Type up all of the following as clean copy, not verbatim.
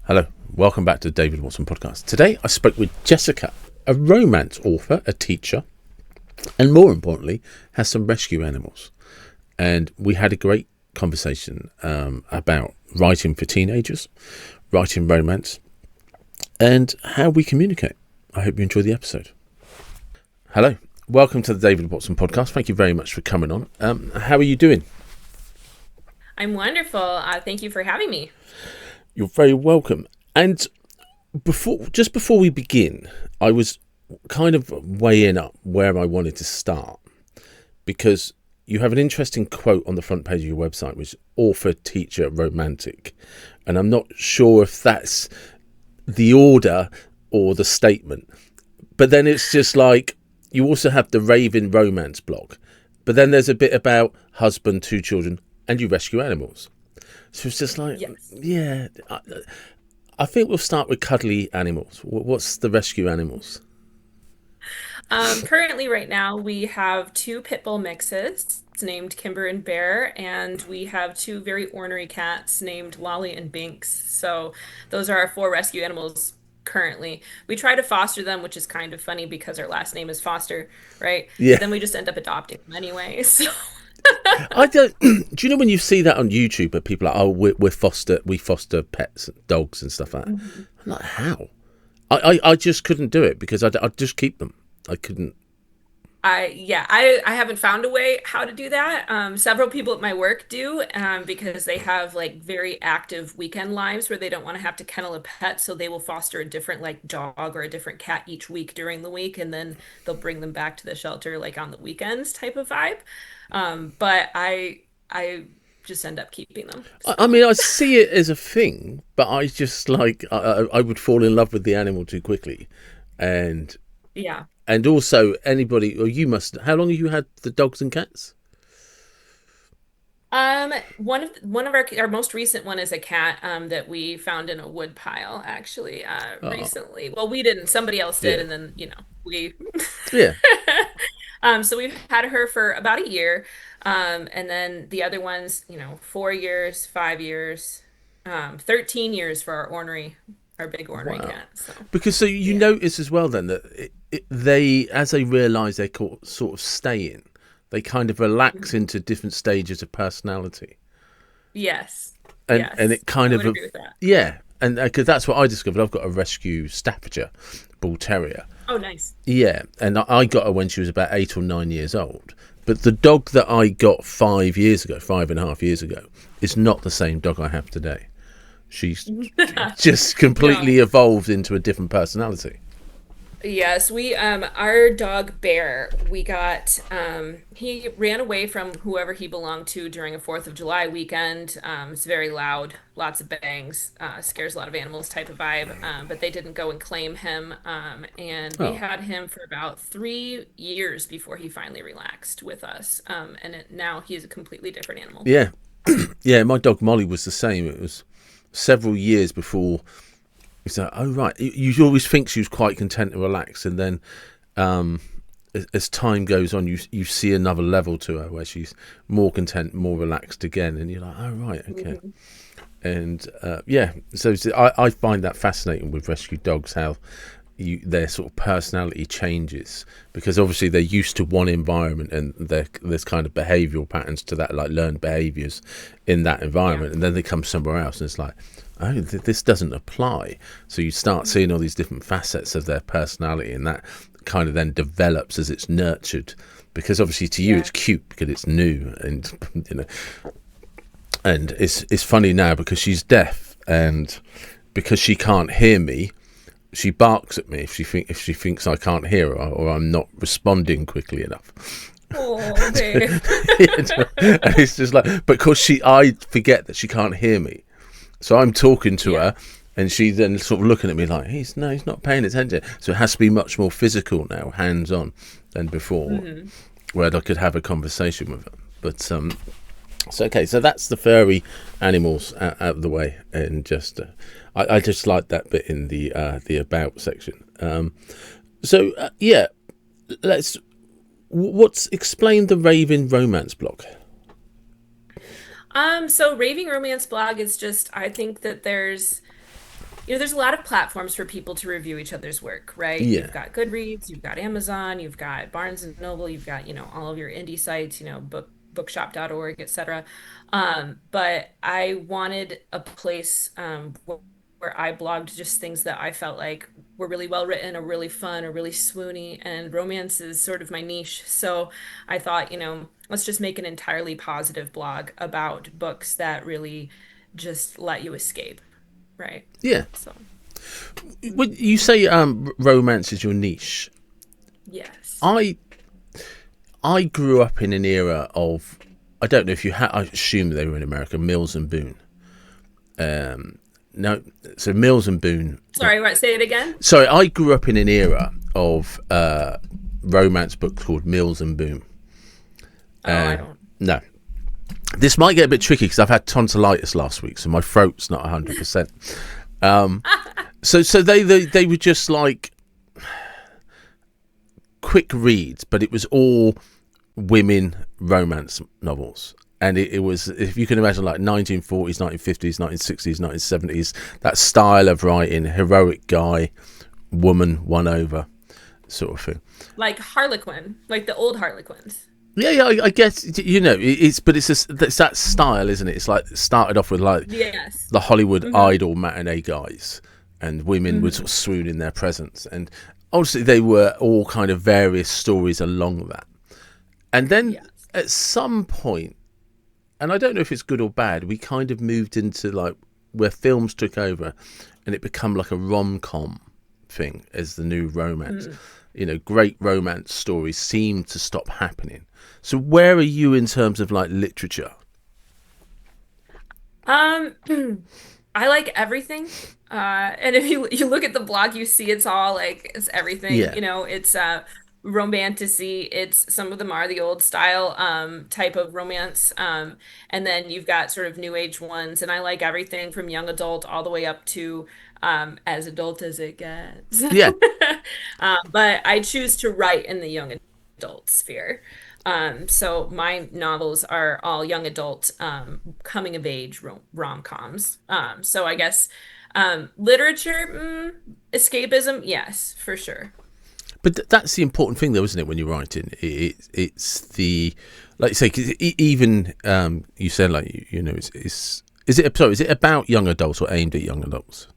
Hello, welcome back to the David Watson podcast. Today I spoke with Jessica, a romance author, a teacher, and more importantly, has some rescue animals. And we had a great conversation about writing for teenagers, writing romance, and how we communicate. I hope you enjoy the episode. Hello, welcome to the David Watson podcast. Thank you very much for coming on. How are you doing? I'm wonderful. Thank you for having me. You're very welcome. And before we begin, I was kind of weighing up where I wanted to start, because you have an interesting quote on the front page of your website, which is author, teacher, romantic. And I'm not sure if that's the order or the statement. But then it's just like, you also have the raving romance blog. But then there's a bit about husband, 2 children, and you rescue animals. So it's just like, Yes. yeah, I think we'll start with cuddly animals. What's the rescue animals? Currently, right now, we have 2 pit bull mixes named Kimber and Bear, and we have 2 very ornery cats named Lolly and Binks. So those are our 4 rescue animals currently. We try to foster them, which is kind of funny because our last name is Foster, right? Yeah, But then we just end up adopting them anyway. So I don't. Do you know when you see that on YouTube, where people are like, oh, we foster pets, dogs, and stuff like that? Mhm. I'm like, how? I just couldn't do it because I'd just keep them. I couldn't. I haven't found a way how to do that. Several people at my work do, because they have like very active weekend lives where they don't want to have to kennel a pet, so they will foster a different like dog or a different cat each week during the week, and then they'll bring them back to the shelter like on the weekends type of vibe. But I just end up keeping them. I mean, So I see it as a thing, but I just like I would fall in love with the animal too quickly, and yeah. and also anybody, or you must. How long have you had the dogs and cats? One of our most recent one is a cat that we found in a wood pile actually Oh, recently. Well, we didn't, somebody else did, yeah, and then we yeah. so we've had her for about a year. And then the other ones, 4 years, 5 years, 13 years for our big ornery Wow. cat. So Because so you yeah. notice as well then that they, as they realise they're sort of staying, they kind of relax Mhm. into different stages of personality, Yes. and Yes. it kind I of would agree with that. yeah, and because that's what I discovered. I've got a rescue Staffordshire Bull Terrier. Oh, nice. Yeah, and I got her when she was about 8 or 9 years old. But the dog that I got 5 years ago, 5.5 years ago, is not the same dog I have today. She's just No. completely evolved into a different personality. Yes, we our dog Bear, we got he ran away from whoever he belonged to during a 4th of July weekend. It's very loud, lots of bangs, scares a lot of animals type of vibe. But they didn't go and claim him. And we Oh, had him for about 3 years before he finally relaxed with us. Now he's a completely different animal. yeah, yeah. My dog Molly was the same. It was several years before. It's like, oh right, you always think she was quite content and relaxed, and then as time goes on, you see another level to her where she's more content, more relaxed again, and you're like, oh right, okay. Mhm. And yeah, so I find that fascinating with rescue dogs, how their sort of personality changes, because obviously they're used to one environment, and there's kind of behavioural patterns to that, like learned behaviours in that Yeah. environment, and then they come somewhere else and it's like, oh, this doesn't apply. So you start seeing all these different facets of their personality, and that kind of then develops as it's nurtured, because obviously to you Yeah. it's cute because it's new, and and it's funny now because she's deaf, and because she can't hear me, she barks at me if she thinks I can't hear her, or I'm not responding quickly enough. Oh, babe. And it's just like, because I forget that she can't hear me, so I'm talking to Yeah. her, and she then sort of looking at me like he's not paying attention. So it has to be much more physical now, hands on, than before, Hmm. where I could have a conversation with her. But so okay, so that's the furry animals out of the way, and just I just like that bit in the about section. Yeah, let's what's explain the Raving Romance blog. So Raving Romance blog is just, I think that there's there's a lot of platforms for people to review each other's work, right? You've Yeah, got Goodreads, you've got Amazon, you've got Barnes and Noble, you've got, all of your indie sites, bookshop.org, etc. But I wanted a place where I blogged just things that I felt like were really well written or really fun or really swoony, and romance is sort of my niche. So I thought, let's just make an entirely positive blog about books that really just let you escape. Right. yeah. So, When you say romance is your niche, yes. I I grew up in an era of, I don't know if you had, I assume they were in America, Mills and Boone. No, so Mills and Boone. Sorry, what? Say it again. Sorry, I grew up in an era of romance books called Mills and Boone. Oh, I don't. No, this might get a bit tricky because I've had tonsillitis last week, so my throat's not 100%. So they were just like quick reads, but it was all women romance novels. And it was, if you can imagine, like 1940s, 1950s, 1960s, 1970s, that style of writing, heroic guy, woman won over sort of thing. Like Harlequin, like the old Harlequins. Yeah, I guess, it's that style, isn't it? It's like it started off with like Yes. the Hollywood Hmm. idol matinee guys, and women would Hmm. sort of swoon in their presence. And obviously, they were all kind of various stories along that. And then Yes. at some point, and I don't know if it's good or bad, we kind of moved into like where films took over, and it became like a rom-com thing as the new romance. Mm. Great romance stories seem to stop happening. So where are you in terms of like literature? Um, I like everything. And if you look at the blog, you see it's all like it's everything. Yeah, It's romanticy. It's some of them are the old style type of romance. And then you've got sort of new age ones, and I like everything from young adult all the way up to as adult as it gets. yeah. But I choose to write in the young adult sphere. So my novels are all young adult, coming of age rom-coms. So I guess literature, escapism, yes, for sure. But that's the important thing, though, isn't it? When you're writing, it's the, like you say, 'cause even you said like it's is it, sorry, is it about young adults or aimed at young adults?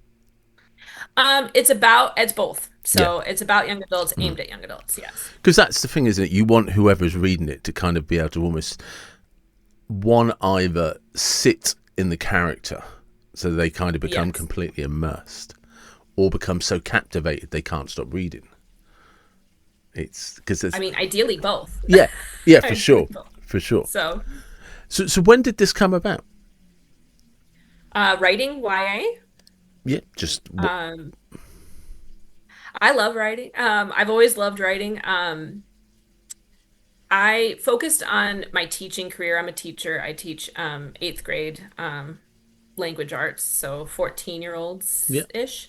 It's both. Yeah, So it's about young adults aimed at young adults. Yes. because that's the thing, isn't it? You want whoever's reading it to kind of be able to almost one either sit in the character, so they kind of become Yes. completely immersed, or become so captivated they can't stop reading. It's because I there's, mean, ideally both. yeah, yeah, for Ideally sure, both. for sure. So, So when did this come about? writing YA. Yeah, just Um, I love writing. I've always loved writing. I focused on my teaching career. I'm a teacher. I teach eighth grade language arts, so 14-year-olds yeah, ish.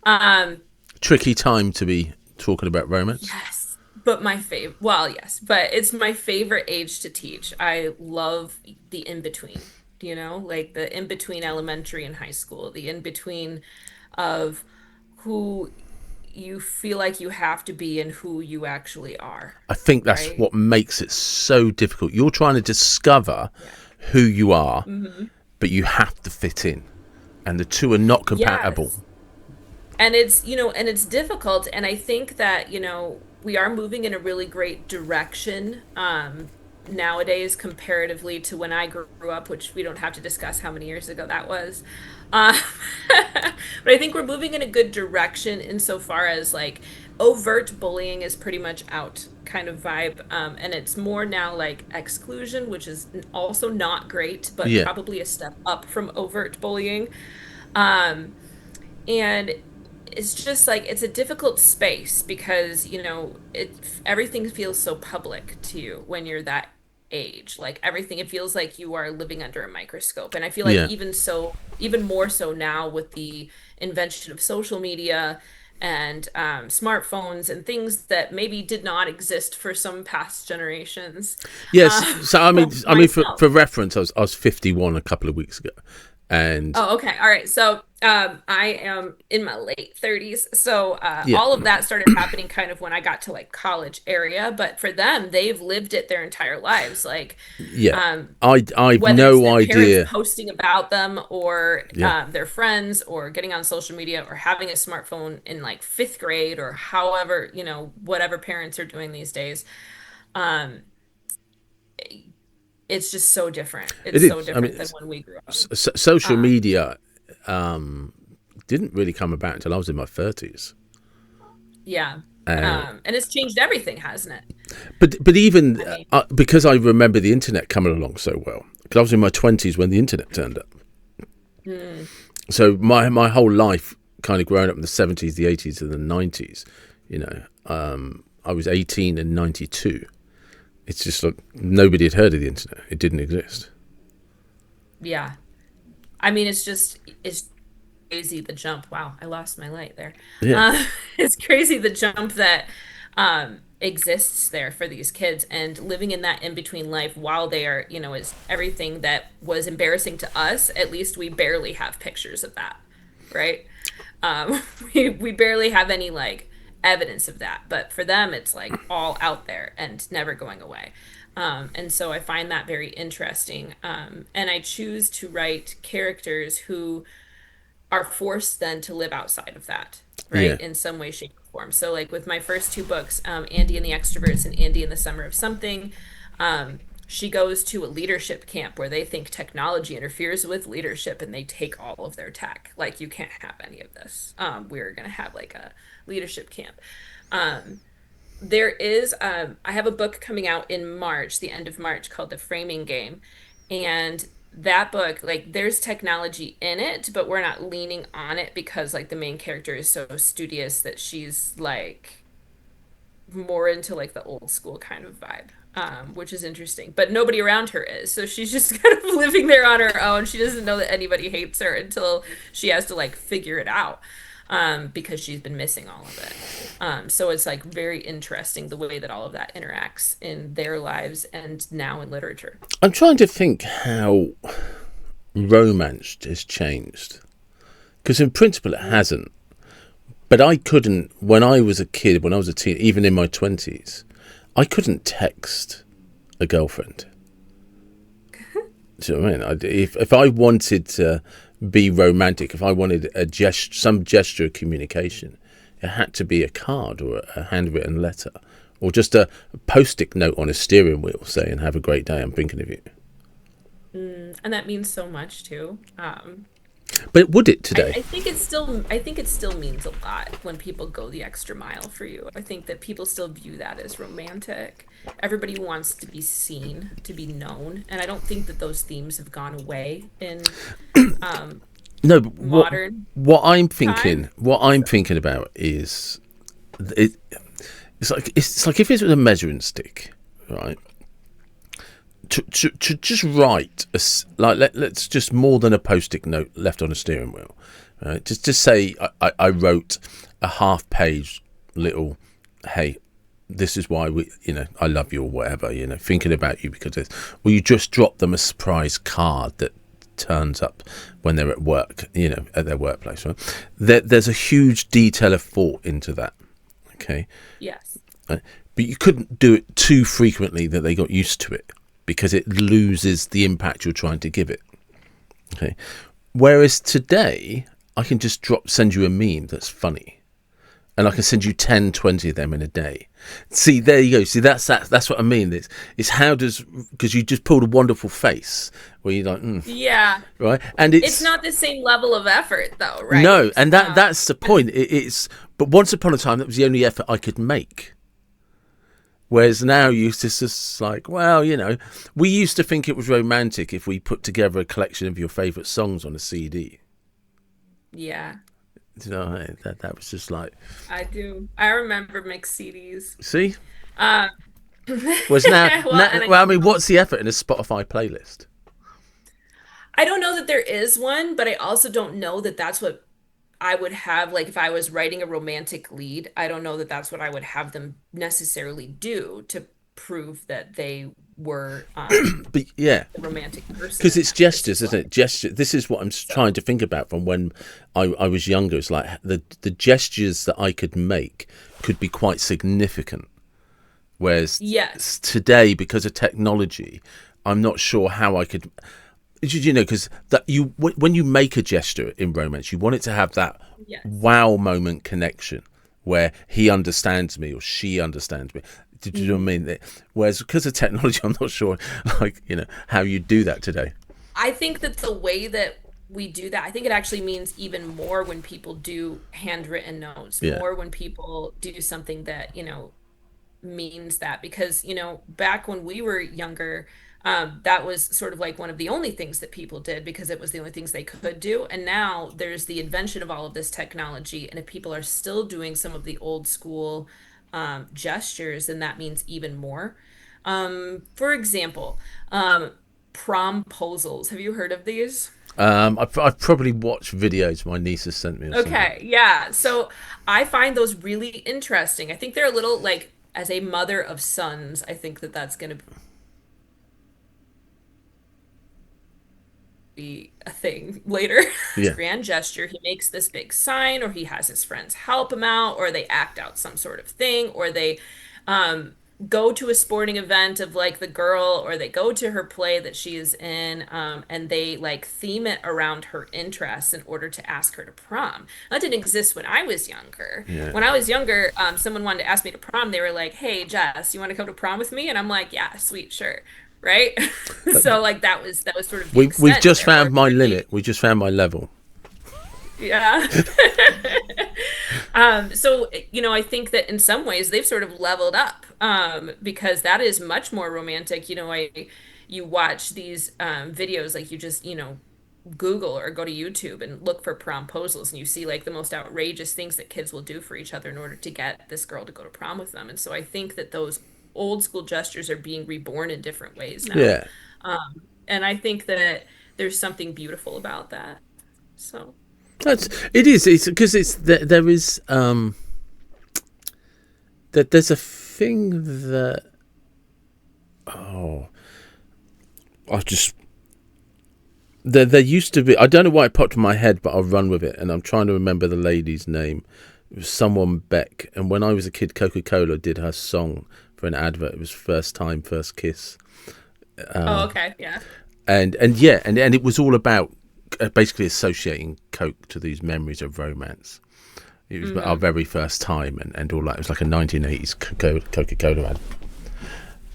Um, tricky time to be talking about romance. yes, but well, yes, but it's my favorite age to teach. I love the in between, like the in between elementary and high school, the in between of who you feel like you have to be and who you actually are, I think that's right? what makes it so difficult. You're trying to discover Yeah. who you are, Hmm. but you have to fit in, and the two are not compatible. Yes. And it's difficult. And I think that, we are moving in a really great direction nowadays comparatively to when I grew up, which we don't have to discuss how many years ago that was. Uh, but I think we're moving in a good direction insofar as like overt bullying is pretty much out kind of vibe. And it's more now like exclusion, which is also not great, but Yeah. probably a step up from overt bullying. Um, and it's just like it's a difficult space because everything feels so public to you when you're that age. Like everything, it feels like you are living under a microscope. And I feel like Yeah. even more so now with the invention of social media and smartphones and things that maybe did not exist for some past generations. Yes. uh, So I mean, well, for myself. reference, I was 51 a couple of weeks ago, And Oh, okay. All right. So, I am in my late 30s. So, yeah, all of that started happening kind of when I got to like college area, but for them, they've lived it their entire lives. Like, yeah, um, I've whether it's no their parents idea. posting about them or Yeah, their friends or getting on social media or having a smartphone in like fifth grade or however, whatever parents are doing these days. Um, it's just so different. It's it so is. I mean, different than when we grew up. social Um, media um, didn't really come about until I was in my 30s. yeah. Uh, And it's changed everything, hasn't it? but even I mean, because I remember the internet coming along so well, because I was in my 20s when the internet turned up. mm, So my whole life, kind of growing up in the 70s, the 80s, and the 90s, you know, I was 18 in 92. It's just like nobody had heard of the internet. It didn't exist. yeah. I mean, it's crazy the jump. Wow, I lost my light there. Yeah, It's crazy the jump that exists there for these kids and living in that in between life while they are, is everything that was embarrassing to us. At least we barely have pictures of that, right? We barely have any like evidence of that, but for them, it's like all out there and never going away. And so I find that very interesting. And I choose to write characters who are forced then to live outside of that, yeah, right? In some way, shape, or form. So, like with my first two books, Andy and the Extroverts and Andy in the Summer of Something, she goes to a leadership camp where they think technology interferes with leadership and they take all of their tech. Like, you can't have any of this. We're going to have like a leadership camp. Um, I have a book coming out in March, the end of March, called The Framing Game. And that book, like, there's technology in it, but we're not leaning on it because, like, the main character is so studious that she's, like, more into, like, the old school kind of vibe, which is interesting. But nobody around her is. So she's just kind of living there on her own. She doesn't know that anybody hates her until she has to, like, figure it out because she's been missing all of it. So it's like very interesting the way that all of that interacts in their lives and now in literature. I'm trying to think how romance has changed, because in principle it Mm. hasn't. But I couldn't when I was a kid, when I was a teen, even in my 20s, I couldn't text a girlfriend. Do you know what I mean? If I wanted to be romantic, if I wanted some gesture of communication, it had to be a card or a handwritten letter, or just a post-it note on a steering wheel saying "Have a great day. I'm thinking of you." And that means so much too. But would it today? I think it still means a lot when people go the extra mile for you. I think that people still view that as romantic. Everybody wants to be seen, to be known, and I don't think that those themes have gone away in um, No. But modern time. what I'm So, thinking about is it. It's like if it was a measuring stick, right? To just write let's just more than a post-it note left on a steering wheel, right? Just say I wrote a half-page little, hey, this is why I love you or whatever, thinking about you because well, you just drop them a surprise card that turns up when they're at work, at their workplace, right? There's a huge detail of thought into that, okay? yes. Right? But you couldn't do it too frequently that they got used to it, because it loses the impact you're trying to give it. Okay. Whereas today, I can just send you a meme that's funny, and I can send you 10, 20 of them in a day. See, there you go. See, that's what I mean. It's because you just pulled a wonderful face where you're like, Yeah. right, and It's it's not the same level of effort though, no, right? and that's the point. But once upon a time, that was the only effort I could make. Whereas now you just like, well, we used to think it was romantic if we put together a collection of your favourite songs on a CD. Yeah, That was just like, I do. I remember mixed CDs. see? Um, Whereas now, well, and well, I mean, what's the effort in a Spotify playlist? I don't know that there is one, but I also don't know that that's what I would have. Like if I was writing a romantic lead, I don't know that that's what I would have them necessarily do to prove that they were But yeah, the romantic person because in it's that person's gestures, isn't life. it? Gesture. This is what I'm So trying to think about from when I was younger. It's like the gestures that I could make could be quite significant. Whereas yes, today, because of technology, I'm not sure how I could. You know, because that you when you make a gesture in romance, you want it to have that yes. wow moment connection where he understands me or she understands me. Did you know what I Mhm. mean? Whereas because of technology, I'm not sure, like how you do that today. I think that the way that we do that, I think it actually means even more when people do handwritten notes, Yeah, more when people do something that, means that because back when we were younger, that was sort of like one of the only things that people did because it was the only things they could do, and now there's the invention of all of this technology, and if people are still doing some of the old school gestures, then that means even more. For example, promposals, have you heard of these? I've probably watched videos my niece has sent me or something. Okay, yeah. So I find those really interesting. I think they're a little like, as a mother of sons, I think that that's going to be a thing later. Yeah, Grand gesture. He makes this big sign, or he has his friends help him out, or they act out some sort of thing, or they um, go to a sporting event of like the girl, or they go to her play that she is in, and they like theme it around her interests in order to ask her to prom. That didn't exist when I was younger. yeah. When I was younger, someone wanted to ask me to prom. They were like, "Hey, Jess, you want to come to prom with me?" And I'm like, "Yeah, sweet, sure." Right? So like that was sort of the We've extent just there. Or found my maybe limit. We just found my level. yeah. So I think that in some ways they've sort of leveled up because that is much more romantic. You watch these videos like you just, Google or go to YouTube and look for promposals and you see like the most outrageous things that kids will do for each other in order to get this girl to go to prom with them. And so I think that those old school gestures are being reborn in different ways now. Yeah, And I think that there's something beautiful about that. So. it is. It's because there is that there's a thing that oh I just there used to be. I don't know why it popped in my head, but I'll run with it. And I'm trying to remember the lady's name. It was someone Beck. And when I was a kid, Coca Cola did her song for an advert. It was First Time, First Kiss. Oh, okay. Yeah. And yeah, and it was all about basically associating Coke to these memories of romance. It was our Hmm. very first time and all that. It was like a 1980s Coca Cola ad.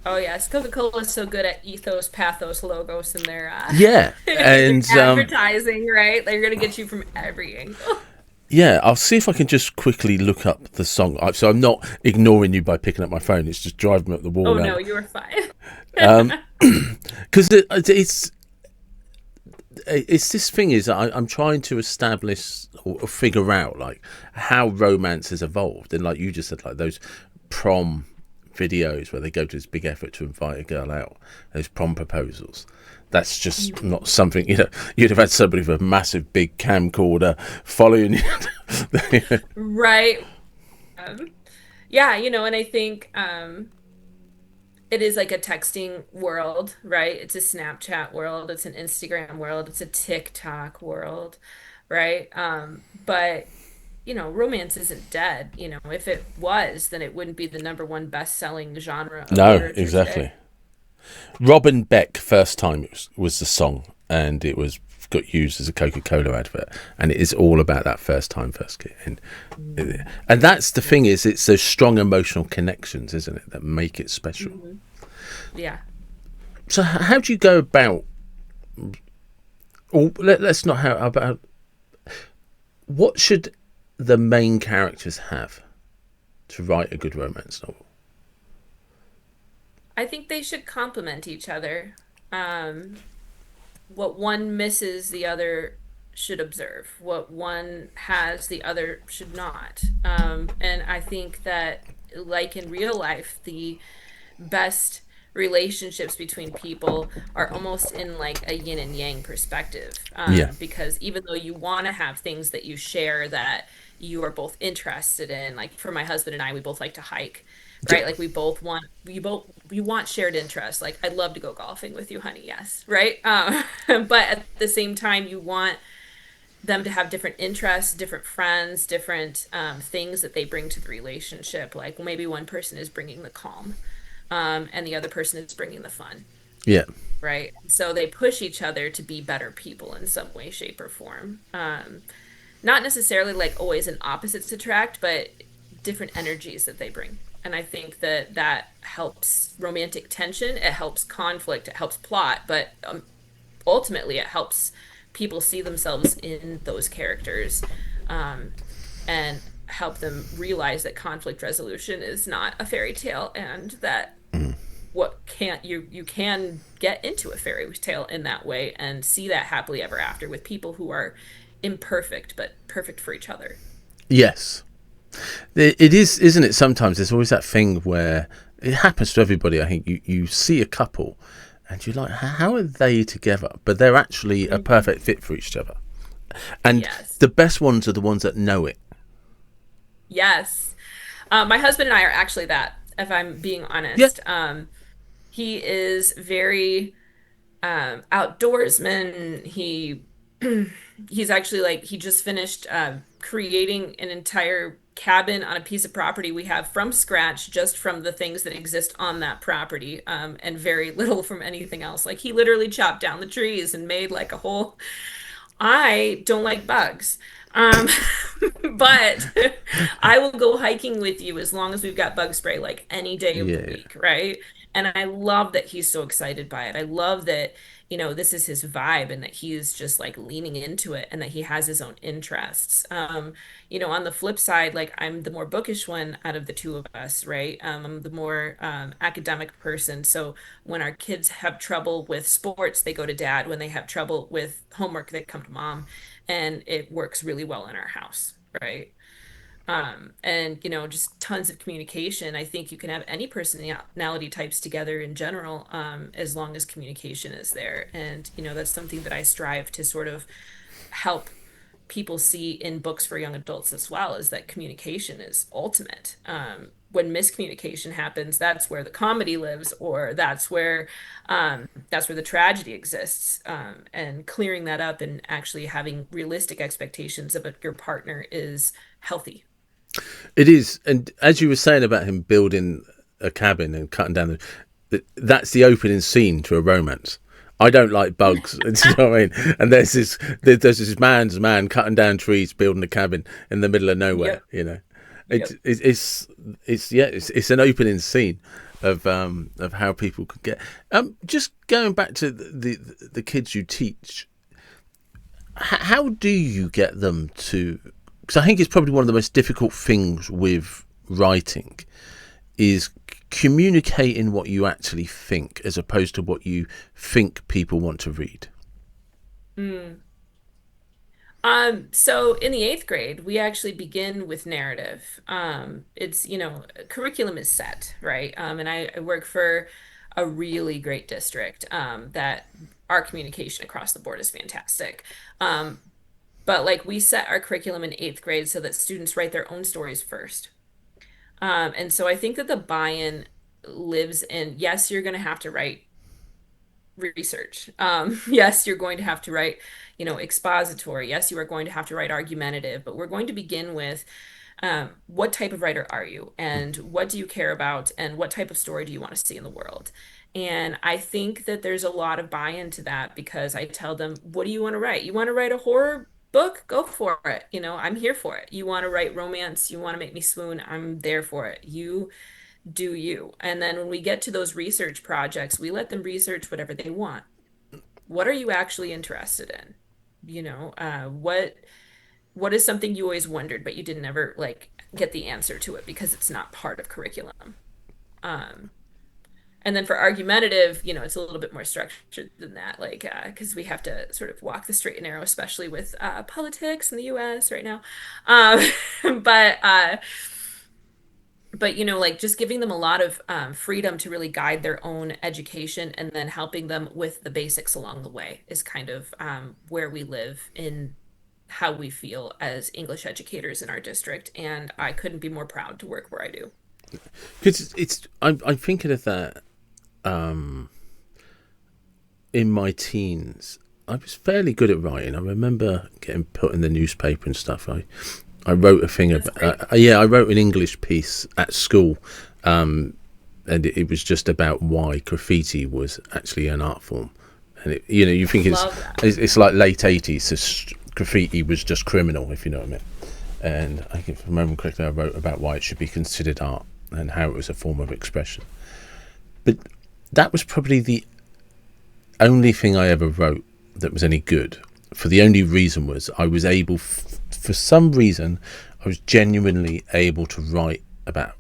Oh yes, Coca-Cola is so good at ethos, pathos, logos, and their Yeah, their and advertising, right? They're gonna get you from every angle. yeah, I'll see if I can just quickly look up the song. So I'm not ignoring you by picking up my phone. It's just driving me up the wall Oh now. no, you were fine. Because it's this thing is I'm trying to establish or figure out like how romance has evolved, and like you just said, like those prom videos where they go to this big effort to invite a girl out, those prom proposals. That's just not something you'd have had somebody with a massive big camcorder following you. Right. Um, yeah, and I think it is like a texting world, right? It's a Snapchat world, it's an Instagram world, it's a TikTok world, right? But romance isn't dead. If it was, then it wouldn't be the number one best-selling genre of No, literature today. exactly. Robin Beck, First Time was the song, and it was got used as a Coca-Cola advert, and it is all about that first time, first kid, and that's the thing is it's those strong emotional connections, isn't it, that make it special. Mhm. Yeah. So how do you go about? Or let's not how about what should the main characters have to write a good romance novel? I think they should complement each other. Um, what one misses, the other should observe. What one has, the other should not. And I think that, like in real life, the best relationships between people are almost in like a yin and yang perspective. Yeah. Because even though you want to have things that you share that you are both interested in, like for my husband and I, we both like to hike, Yeah. right? Like we want shared interests. Like I'd love to go golfing with you, honey. Yes, right. But at the same time, you want them to have different interests, different friends, different things that they bring to the relationship. Like maybe one person is bringing the calm, and the other person is bringing the fun, Yeah. right? So they push each other to be better people in some way, shape, or form. Not necessarily like always an opposites attract, but different energies that they bring. And I think that that helps romantic tension. It helps conflict. It helps plot, but ultimately it helps people see themselves in those characters, um, and help them realize that conflict resolution is not a fairy tale, and that what can't you can get into a fairy tale in that way and see that happily ever after with people who are imperfect but perfect for each other. Yes. It is, isn't it? Sometimes there's always that thing where it happens to everybody. I think you see a couple and you're like, how are they together? But they're actually a Mhm. perfect fit for each other. And Yes. the best ones are the ones that know it. Yes. My husband and I are actually that, if I'm being Yeah. honest. He is very outdoorsman. He's actually like he just finished creating an entire cabin on a piece of property we have from scratch, just from the things that exist on that property, and very little from anything else. Like he literally chopped down the trees and made like a whole. I don't like bugs. Um, but I will go hiking with you as long as we've got bug spray, like any day of the Yeah. week, right? And I love that he's so excited by it. I love that, this is his vibe and that he's just like leaning into it and that he has his own interests. On the flip side, like I'm the more bookish one out of the two of us, right? I'm the more academic person. So when our kids have trouble with sports, they go to dad. When they have trouble with homework, they come to mom. And it works really well in our house, right? And just tons of communication. I think you can have any personality types together in general, as long as communication is there. And that's something that I strive to sort of help people see in books for young adults as well, is that communication is ultimate. When miscommunication happens, that's where the comedy lives, or that's where the tragedy exists. And clearing that up and actually having realistic expectations of your partner is healthy. It is. And as you were saying about him building a cabin and cutting down that's the opening scene to a romance. I don't like bugs. Do you know what I mean? And there's this man's man cutting down trees, building a cabin in the middle of nowhere. Yep. You know, it's Yep. it's an opening scene of how people could get. Just going back to the kids you teach, how do you get them to? Because I think it's probably one of the most difficult things with writing is communicating what you actually think as opposed to what you think people want to read. Mm. So in the eighth grade, we actually begin with narrative. It's, curriculum is set, right? And I work for a really great district, that our communication across the board is fantastic. Um, but like we set our curriculum in eighth grade so that students write their own stories first. And so I think that the buy-in lives in, yes, you're going to have to write research. Yes, you're going to have to write, expository. Yes, you are going to have to write argumentative, but we're going to begin with, what type of writer are you, and what do you care about, and what type of story do you want to see in the world? And I think that there's a lot of buy-in to that because I tell them, what do you want to write? You want to write a horror book? Go for it. I'm here for it. You want to write romance? You want to make me swoon? I'm there for it. You do you. And then when we get to those research projects, we let them research whatever they want. What are you actually interested in? What is something you always wondered, but you didn't ever like get the answer to it because it's not part of curriculum. Um, and then for argumentative, it's a little bit more structured than that, like because we have to sort of walk the straight and narrow, especially with politics in the U.S. right now. Um, but but like just giving them a lot of freedom to really guide their own education, and then helping them with the basics along the way is kind of where we live in how we feel as English educators in our district. And I couldn't be more proud to work where I do. Because I'm thinking of that in my teens. I was fairly good at writing. I remember getting put in the newspaper and stuff. I wrote a thing That's about great. yeah, I wrote an English piece at school, and it was just about why graffiti was actually an art form. And you think Love that. it's like late 80s. So graffiti was just criminal, if you know what I mean. And I think, if I remember correctly, I wrote about why it should be considered art and how it was a form of expression. But that was probably the only thing I ever wrote that was any good. For the only reason was I was able, for some reason, I was genuinely able to write about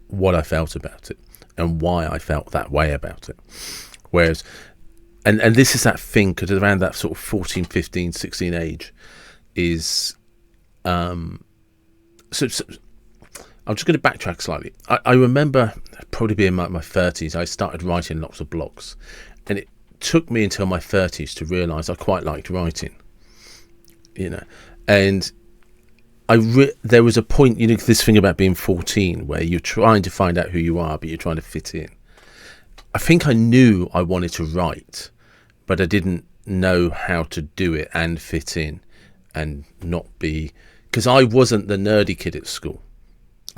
what I felt about it and why I felt that way about it. Whereas, and this is that thing, because around that sort of 14, 15, 16 age is, so I'm just going to backtrack slightly. I remember probably being my 30s, I started writing lots of blogs. And it took me until my 30s to realise I quite liked writing, And there was a point, this thing about being 14 where you're trying to find out who you are, but you're trying to fit in. I think I knew I wanted to write, but I didn't know how to do it and fit in and not be... Because I wasn't the nerdy kid at school.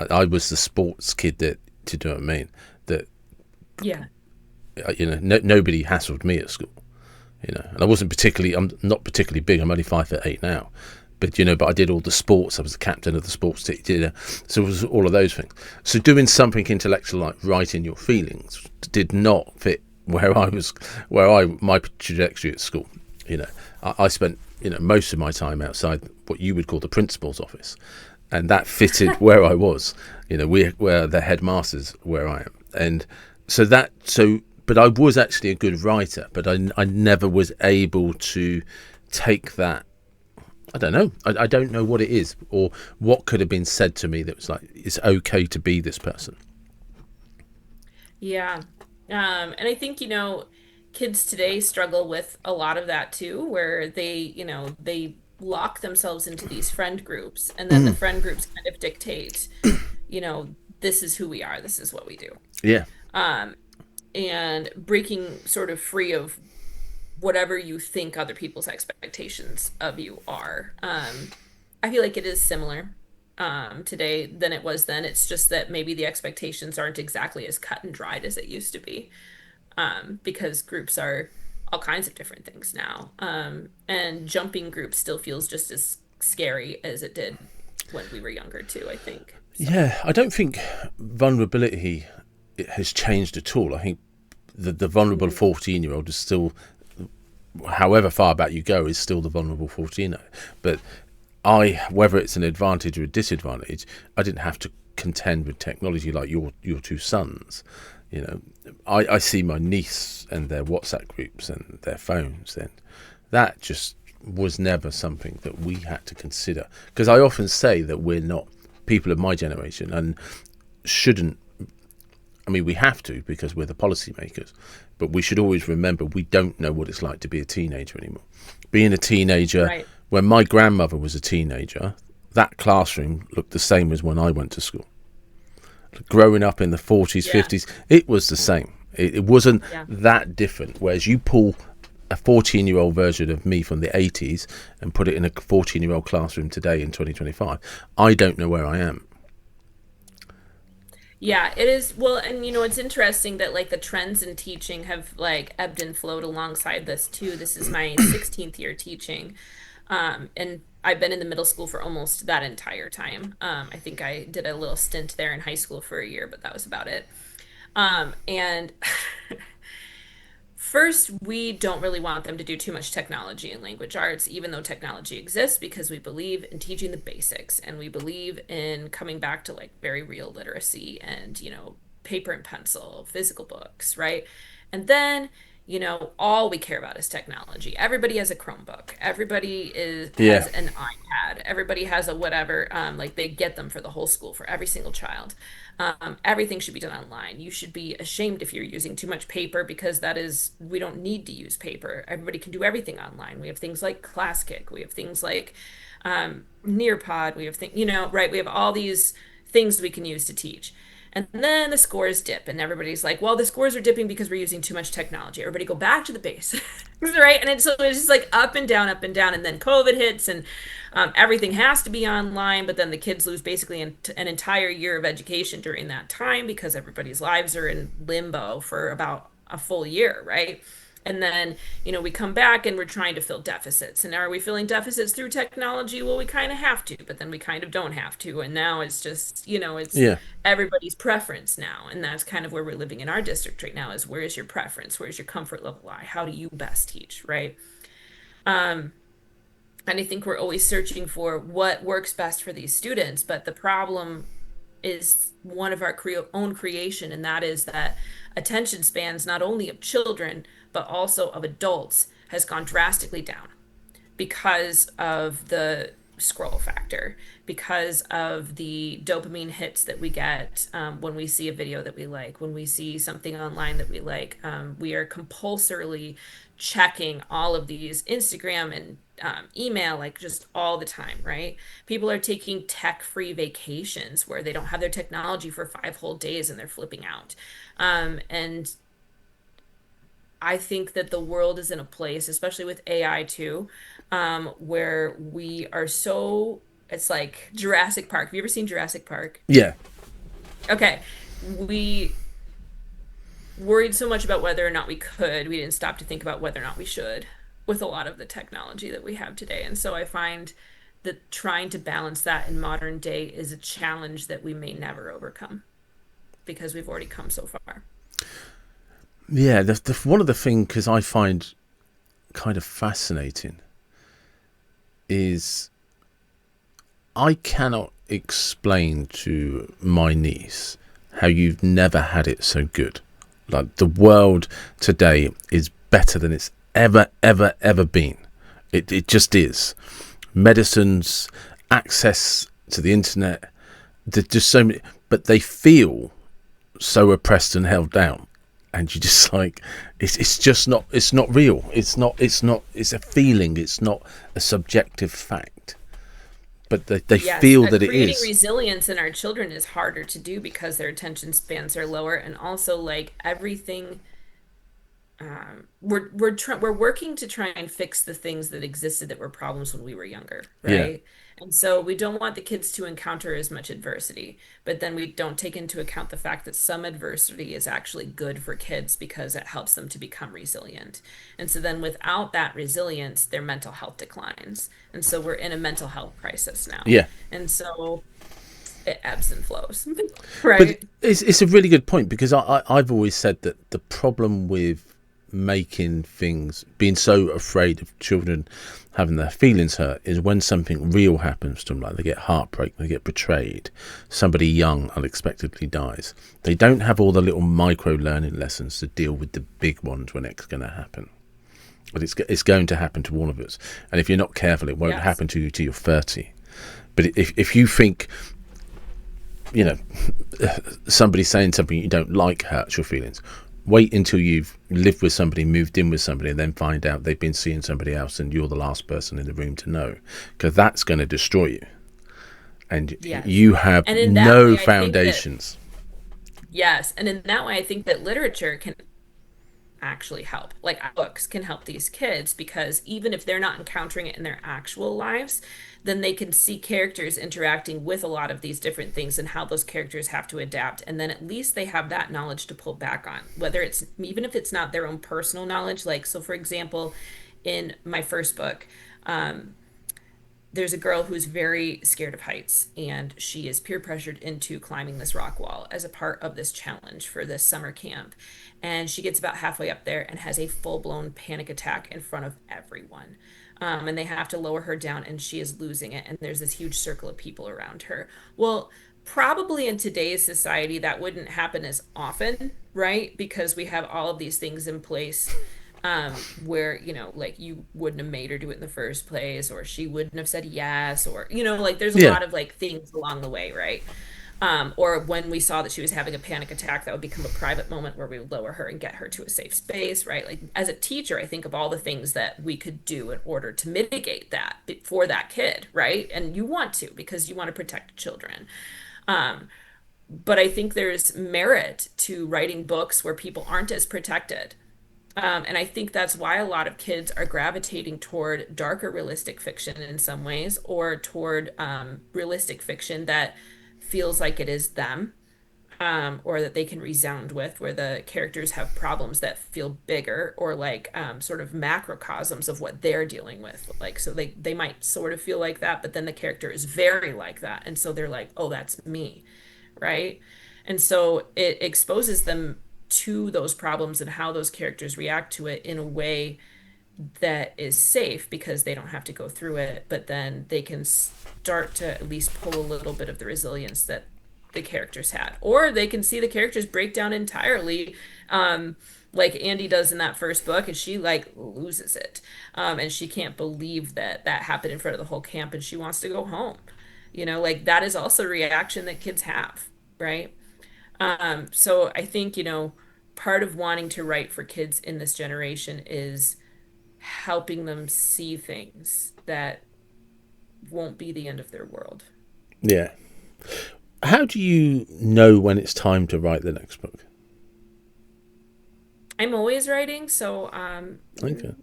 I was the sports kid that, do you know what I mean? That, Yeah. nobody hassled me at school. And I'm not particularly big. I'm only 5'8" now, but but I did all the sports. I was the captain of the sports team. So it was all of those things. So doing something intellectual like writing your feelings did not fit my trajectory at school. I spent most of my time outside what you would call the principal's office, and that fitted where I was. We're the headmasters where I am, and but I was actually a good writer, but I never was able to take that. I don't know. I don't know what it is or what could have been said to me that was like, it's okay to be this person. Yeah. And I think, kids today struggle with a lot of that too, where they lock themselves into these friend groups, and then the friend groups kind of dictate, this is who we are, this is what we do. Yeah. Um, and breaking sort of free of whatever you think other people's expectations of you are. I feel like it is similar today than it was then. It's just that maybe the expectations aren't exactly as cut and dried as it used to be, because groups are all kinds of different things now. And jumping groups still feels just as scary as it did when we were younger too, I think. So, Yeah. I don't think vulnerability has changed at all. I think the vulnerable mhm. 14-year-old is still, however far back you go, is still the vulnerable 14-year-old. But whether it's an advantage or a disadvantage, I didn't have to contend with technology like your two sons. I see my niece and their WhatsApp groups and their phones, and that just was never something that we had to consider. Because I often say that we're not people of my generation and shouldn't. I mean, we have to because we're the policymakers, but we should always remember we don't know what it's like to be a teenager anymore. Being a teenager, Right. when my grandmother was a teenager, that classroom looked the same as when I went to school. Growing up in the 40s, Yeah. 50s, it was the same. It wasn't Yeah. that different. Whereas you pull a 14-year-old version of me from the 80s and put it in a 14-year-old classroom today in 2025, I don't know where I am. Yeah, it is. Well, and it's interesting that like the trends in teaching have like ebbed and flowed alongside this too. This is my 16th year teaching. And I've been in the middle school for almost that entire time. I think I did a little stint there in high school for a year, but that was about it. And first, we don't really want them to do too much technology in language arts, even though technology exists, because we believe in teaching the basics and we believe in coming back to like very real literacy and, paper and pencil, physical books, right? And then all we care about is technology. Everybody has a Chromebook. Everybody Yeah. has an iPad. Everybody has a whatever. Like they get them for the whole school for every single child. Everything should be done online. You should be ashamed if you're using too much paper because we don't need to use paper. Everybody can do everything online. We have things like ClassKick. We have things like Nearpod. We have right? We have all these things we can use to teach. And then the scores dip, and everybody's like, well, the scores are dipping because we're using too much technology. Everybody go back to the basics, right? And it's just like up and down, up and down. And then COVID hits, and everything has to be online. But then the kids lose basically an entire year of education during that time because everybody's lives are in limbo for about a full year, right? And then, we come back and we're trying to fill deficits. And are we filling deficits through technology? Well, we kind of have to, but then we kind of don't have to. And now it's just, it's Yeah. everybody's preference now. And that's kind of where we're living in our district right now is where is your preference? Where's your comfort level lie? How do you best teach, right? Um, and I think we're always searching for what works best for these students. But the problem is one of our own creation, and that is that attention spans, not only of children, but also of adults, has gone drastically down because of the scroll factor, because of the dopamine hits that we get when we see a video that we like, when we see something online that we like. We are compulsorily checking all of these Instagram and email like just all the time, right? People are taking tech-free vacations where they don't have their technology for 5 whole days and they're flipping out. And I think that the world is in a place, especially with AI too, where we are it's like Jurassic Park. Have you ever seen Jurassic Park? Yeah. Okay. We worried so much about whether or not we didn't stop to think about whether or not we should with a lot of the technology that we have today. And so I find that trying to balance that in modern day is a challenge that we may never overcome because we've already come so far. Yeah. One of the things, because I find kind of fascinating, is I cannot explain to my niece how you've never had it so good. Like, the world today is better than it's ever been. It just is. Medicines, access to the internet, there's just so many, but they feel so oppressed and held down. And you just like, it's just not, it's not real. It's a feeling. It's not a subjective fact, but they Yes, feel that it creating is. resilience in our children is harder to do because their attention spans are lower, and also like everything we're working to try and fix the things that existed that were problems when we were younger, Yeah. right? And so we don't want the kids to encounter as much adversity, but then we don't take into account the fact that some adversity is actually good for kids because it helps them to become resilient. And so then without that resilience, their mental health declines. And so we're in a mental health crisis now. Yeah. And so it ebbs and flows, But right? it's a really good point, because I've always said that the problem with making things, being so afraid of children having their feelings hurt, is when something real happens to them, like they get heartbreak, they get betrayed, somebody young unexpectedly dies. They don't have all the little micro learning lessons to deal with the big ones when it's going to happen. But it's going to happen to all of us, and if you're not careful, it won't Yes. happen to you till you're 30. But if you think, you know, somebody saying something you don't like hurts your feelings, wait until you've lived with somebody, moved in with somebody, and then find out they've been seeing somebody else and you're the last person in the room to know, because that's going to destroy you, and Yes. you have And in that no way, I think that foundations. Yes, and in that way, I think that literature can actually help. Like books can help these kids because even if they're not encountering it in their actual lives, then they can see characters interacting with a lot of these different things and how those characters have to adapt. And then at least they have that knowledge to pull back on, whether it's even if it's not their own personal knowledge. Like, so for example, in my first book, there's a girl who's very scared of heights, and she is peer pressured into climbing this rock wall as a part of this challenge for this summer camp. And she gets about halfway up there and has a full-blown panic attack in front of everyone. And they have to lower her down, and she is losing it. And there's this huge circle of people around her. Well, Probably in today's society that wouldn't happen as often, right? Because we have all of these things in place where, like you wouldn't have made her do it in the first place, or she wouldn't have said yes, or, like there's a Yeah, lot of like things along the way, right? Or when we saw that she was having a panic attack, that would become a private moment where we would lower her and get her to a safe space, right? Like as a teacher, I think of all the things that we could do in order to mitigate that for that kid, right? And you want to because you want to protect children. Um, but I think there's merit to writing books where people aren't as protected. And I think that's why a lot of kids are gravitating toward darker realistic fiction in some ways, or toward realistic fiction that feels like it is them, or that they can resound with, where the characters have problems that feel bigger, or like sort of macrocosms of what they're dealing with. Like, so they might sort of feel like that, but then the character is very like that. And so they're like, oh, that's me, right? And so it exposes them to those problems and how those characters react to it in a way that is safe because they don't have to go through it, but then they can start to at least pull a little bit of the resilience that the characters had. Or they can see the characters break down entirely, like Andy does in that first book, and she like loses it. And she can't believe that that happened in front of the whole camp and she wants to go home. Like that is also a reaction that kids have, right? So I think, part of wanting to write for kids in this generation is helping them see things that won't be the end of their world. yeah. How do you know when it's time to write the next book? I'm always writing, so Okay.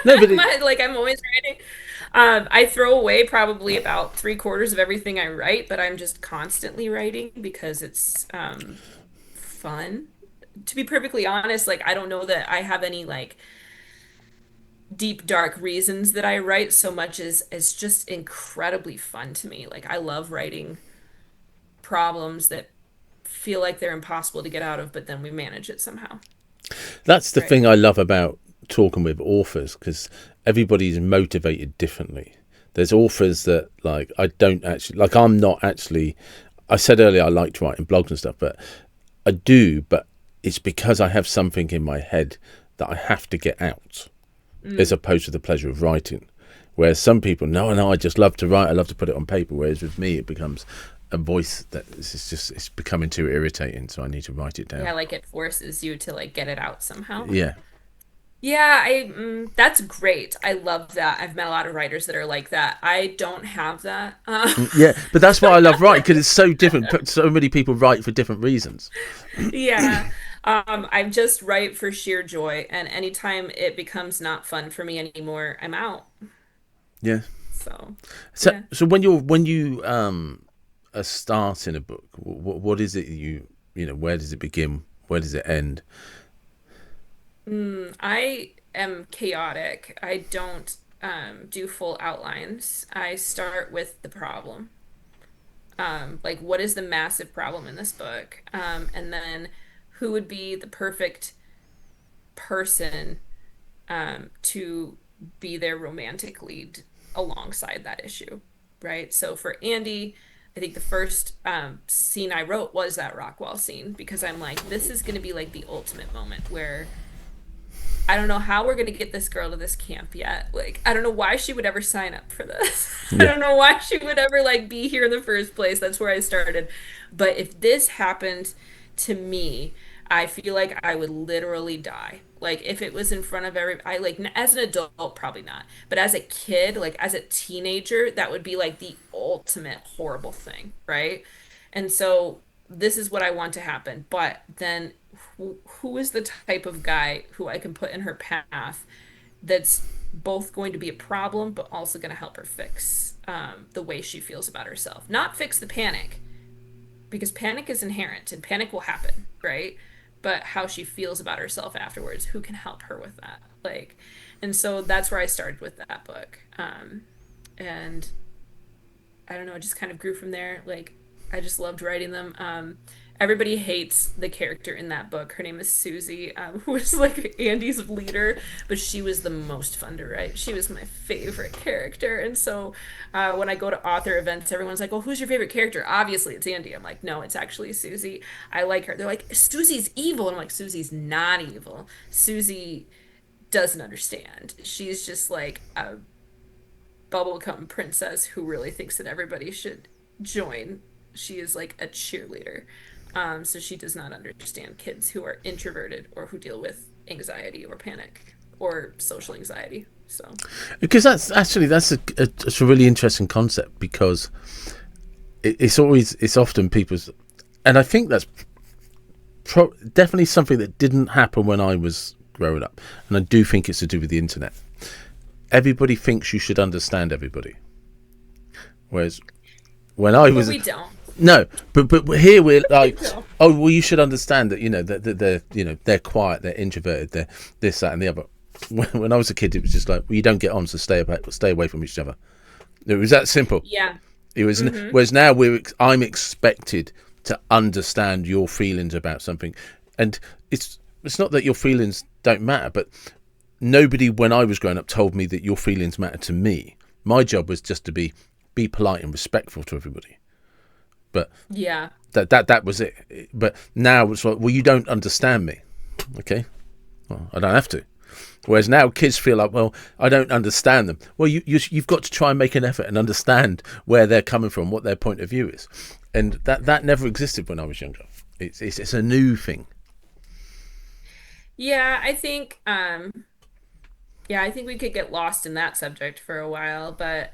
No, but like I'm always writing. I throw away probably about three-quarters of everything I write, but I'm just constantly writing because it's fun. To be perfectly honest, like I don't know that I have any like deep dark reasons that I write so much as it's just incredibly fun to me. Like I love writing problems that feel like they're impossible to get out of, but then we manage it somehow. that's the Right. thing I love about talking with authors, because everybody's motivated differently. There's authors that like I don't actually like. I'm not actually. I said earlier I liked writing blogs and stuff, but I do. But it's because I have something in my head that I have to get out, as Mm. opposed to the pleasure of writing. Whereas some people, no, no, I just love to write. I love to put it on paper. Whereas with me, it becomes a voice that it's becoming too irritating. So I need to write it Yeah, down. like it forces you to like get it out somehow. Yeah. Yeah, that's great. I love that. I've met a lot of writers that are like that. I don't have that. Yeah, but that's why I love writing, because it's so different. So many people write for different reasons. Yeah. I'm just write for sheer joy, and anytime it becomes not fun for me anymore, I'm out. Yeah. So, So yeah. so when you are starting a book, what is it where does it begin? Where does it end? I am chaotic. I don't do full outlines. I start with the problem. Like what is the massive problem in this book? And then who would be the perfect person to be their romantic lead alongside that issue, right? So for Andy, I think the first scene I wrote was that Rockwell scene because I'm like, this is going to be like the ultimate moment where I don't know how we're going to get this girl to this camp yet. Like, I don't know why she would ever sign up for this. I Yeah, don't know why she would ever like be here in the first place. That's where I started. But if this happened to me, I feel like I would literally die. Like if it was in front of I like as an adult, probably not. But as a kid, like as a teenager, that would be like the ultimate horrible thing, right? And so this is what I want to happen. But then who is the type of guy who I can put in her path that's both going to be a problem, but also going to help her fix the way she feels about herself? Not fix the panic, because panic is inherent and panic will happen, right? But how she feels about herself afterwards, who can help her with that? Like, and so that's where I started with that book. And I don't know, it just kind of grew from there. Like, I just loved writing them. Everybody hates the character in that book. Her name is Susie, who was like Andy's leader, but she was the most fun to write. She was my favorite character. And so when I go to author events, everyone's like, "Well, who's your favorite character?" Obviously, it's Andy. I'm like, "No, it's actually Susie. I like her." They're like, "Susie's evil." And I'm like, "Susie's not evil. Susie doesn't understand. She's just like a bubblegum princess who really thinks that everybody should join. She is like a cheerleader. So she does not understand kids who are introverted or who deal with anxiety or panic or social anxiety. So, Because that's a really interesting concept because it's often people's, and I think that's definitely something that didn't happen when I was growing up, and I do think it's to do with the internet. Everybody thinks you should understand everybody, whereas when I but was we don't. no, but here we're We like, don't. oh well, you should understand that that they're they're quiet, they're introverted, they're this that and the other. When I was a kid, it was just like, well, you don't get on, so stay away from each other. It was that simple. Yeah. It was, Hmm. whereas now I'm expected to understand your feelings about something, and it's not that your feelings don't matter, but nobody when I was growing up told me that your feelings matter to me. My job was just to be polite and respectful to everybody, but Yeah. that was it. But now it's like, well, you don't understand me, okay? Well, I don't have to. Whereas now kids feel like, well, I don't understand them. Well, you've got to try and make an effort and understand where they're coming from, what their point of view is, and that never existed when I was younger. It's a new thing. Yeah, I think we could get lost in that subject for a while, but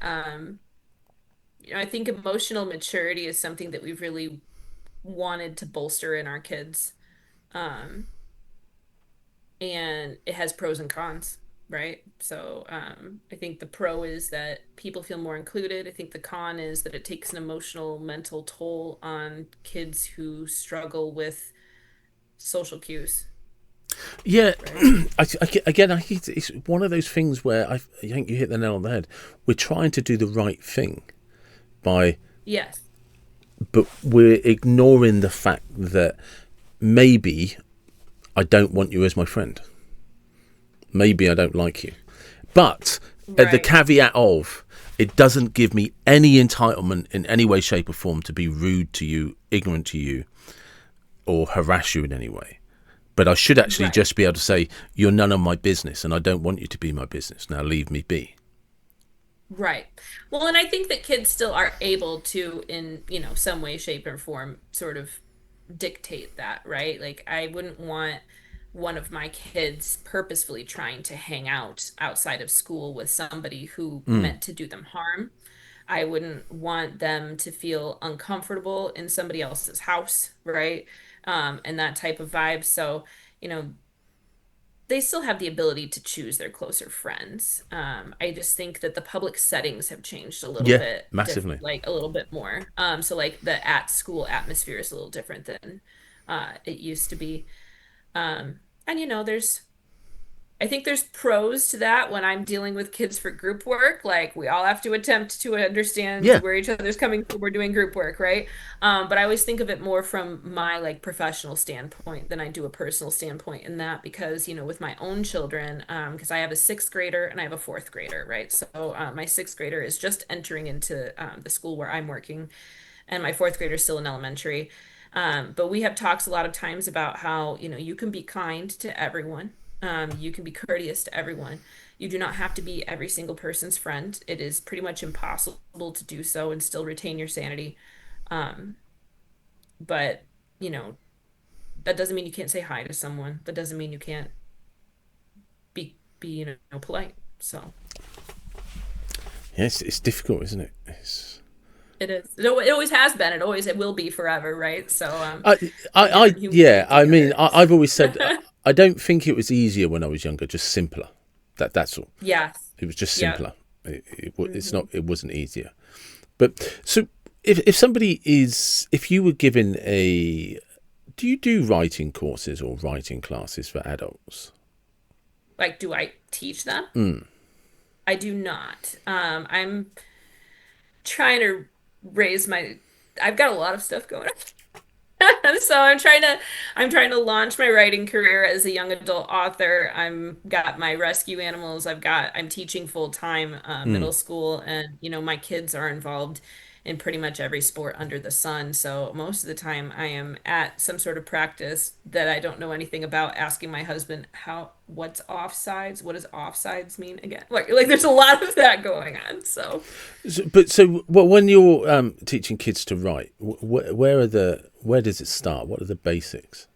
I think emotional maturity is something that we've really wanted to bolster in our kids. Um, and it has pros and cons, right? So I think the pro is that people feel more included. I think the con is that it takes an emotional, mental toll on kids who struggle with social cues, Yeah, right? again, it's one of those things where I think you hit the nail on the head. We're trying to do the right thing by, Yes, but we're ignoring the fact that maybe I don't want you as my friend. Maybe I don't like you. But the right, caveat of it doesn't give me any entitlement in any way, shape, or form to be rude to you, ignorant to you, or harass you in any way. But I should actually right. just be able to say, you're none of my business, and I don't want you to be my business. Now leave me be. Right. Well, and I think that kids still are able to, in, some way, shape, or form, sort of dictate that, right? Like, I wouldn't want one of my kids purposefully trying to hang out outside of school with somebody who Mm. meant to do them harm. I wouldn't want them to feel uncomfortable in somebody else's house, right? And that type of vibe. So, you know, they still have the ability to choose their closer friends. I just think that the public settings have changed a little Yeah, bit, massively. like a little bit more. So like the at school atmosphere is a little different than it used to be. And I think there's pros to that when I'm dealing with kids for group work. Like we all have to attempt to understand Yeah, where each other's coming from. We're doing group work, right? But I always think of it more from my like professional standpoint than I do a personal standpoint in that because, with my own children, because I have a sixth grader and I have a fourth grader, right? So my sixth grader is just entering into the school where I'm working, and my fourth grader is still in elementary. But we have talks a lot of times about how, you can be kind to everyone. You can be courteous to everyone. You do not have to be every single person's friend. It is pretty much impossible to do so and still retain your sanity. Um, but, you know, that doesn't mean you can't say hi to someone. That doesn't mean you can't be, polite. So yeah, it's difficult, isn't it? it is. It always has been. It will be forever, right? So I, we're different human yeah. beings I mean, together. I've always said I don't think it was easier when I was younger, just simpler. That's all. Yes. It was just Yep. simpler. It's not. Hmm. It wasn't easier. But so, if somebody is, if you were given a, do you do writing courses or writing classes for adults? Like, do I teach them? Mm. I do not. I'm trying to raise my I've got a lot of stuff going on. So I'm trying to launch my writing career as a young adult author. I'm got my rescue animals. I'm teaching full time Mm. middle school, and my kids are involved in pretty much every sport under the sun. So most of the time I am at some sort of practice that I don't know anything about, asking my husband what's offsides? What does offsides mean again? Like there's a lot of that going on. So Well, when you're teaching kids to write, where does it start? What are the basics?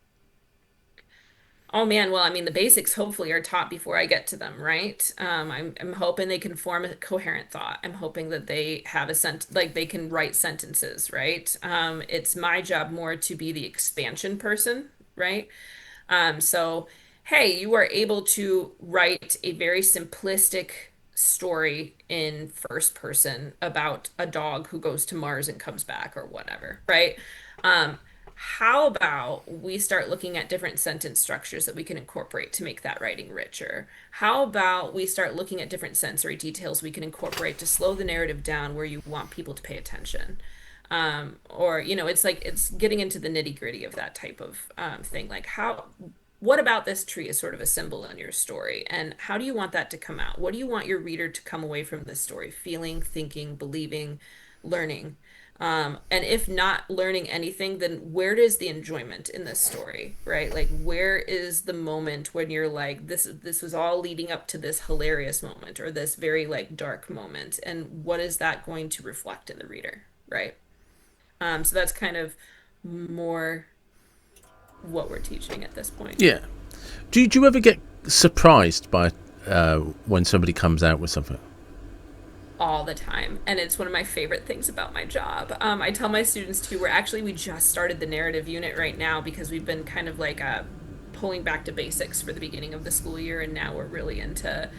oh man, well, I mean, the basics hopefully are taught before I get to them, right? I'm hoping they can form a coherent thought. I'm hoping that they have like they can write sentences, right? It's my job more to be the expansion person, right? So, hey, you are able to write a very simplistic story in first person about a dog who goes to Mars and comes back or whatever, right? Um, how about we start looking at different sentence structures that we can incorporate to make that writing richer? How about we start looking at different sensory details we can incorporate to slow the narrative down where you want people to pay attention? Or it's like it's getting into the nitty gritty of that type of thing. Like what about this tree is sort of a symbol in your story, and how do you want that to come out? What do you want your reader to come away from this story feeling, thinking, believing, learning? And if not learning anything, then where is the enjoyment in this story, right? Like where is the moment when you're like, this was all leading up to this hilarious moment or this very like dark moment, and what is that going to reflect in the reader, right? So that's kind of more what we're teaching at this point. Yeah. Do you ever get surprised by when somebody comes out with something? All the time. And it's one of my favorite things about my job. I tell my students too, we just started the narrative unit right now because we've been kind of like pulling back to basics for the beginning of the school year. And now we're really into,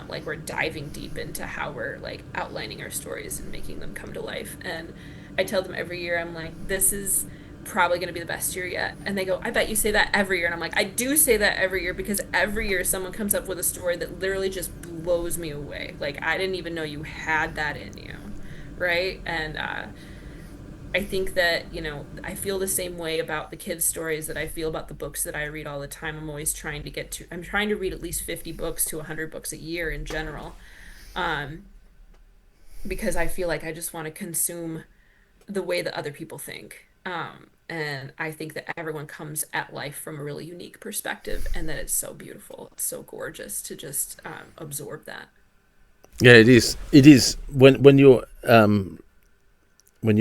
like, we're diving deep into how we're like outlining our stories and making them come to life. And I tell them every year, I'm like, this is probably going to be the best year yet. And they go, I bet you say that every year. And I'm like, I do say that every year because every year someone comes up with a story that literally just blows me away. Like, I didn't even know you had that in you. Right. And I think that, I feel the same way about the kids' stories that I feel about the books that I read all the time. I'm trying to read at least 50 books to 100 books a year in general. Um, because I feel like I just want to consume the way that other people think. And I think that everyone comes at life from a really unique perspective, and that it's so beautiful, it's so gorgeous to just absorb that. Yeah, it is. It is when you're